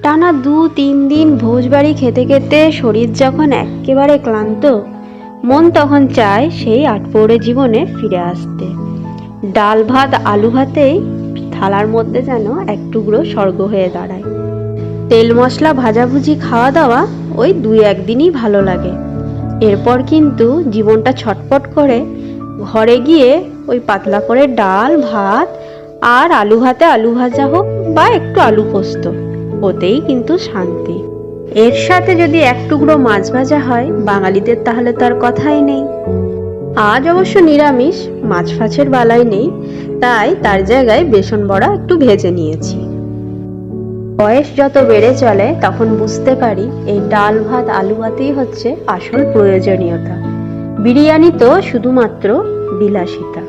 টানা 2-3 দিন ভোজবাড়ি খেতে খেতে শরীর যখন একেবারে ক্লান্ত, মন তখন চায় সেই আটপৌরে জীবনে ফিরে আসতে। ডাল ভাত আলু ভাতেই থালার মধ্যে যেন এক টুকরো স্বর্গ হয়ে দাঁড়ায়। তেল মশলা ভাজাভুজি খাওয়া দাওয়া ওই 2-1 দিনই ভালো লাগে। এরপর কিন্তু জীবনটা ছটপট করে। ঘরে গিয়ে ওই পাতলা করে ডাল ভাত আর আলু ভাতে আলু ভাজা হোক বা একটু আলু পোস্ত, ওতেই কিন্তু শান্তি। এর সাথে যদি এক টুকরো মাছ ভাজা হয় বাঙালিদের, তাহলে তার কথাই নেই। আজ অবশ্য নিরামিষ, মাছ ফাছের বালাই নেই, তাই তার জায়গায় বেসন বড়া একটু ভেজে নিয়েছি। বয়স যত বেড়ে চলে তখন বুঝতে পারি এই ডাল ভাত আলু ভাতেই হচ্ছে আসল প্রয়োজনীয়তা। বিরিয়ানি তো শুধুমাত্র বিলাসিতা।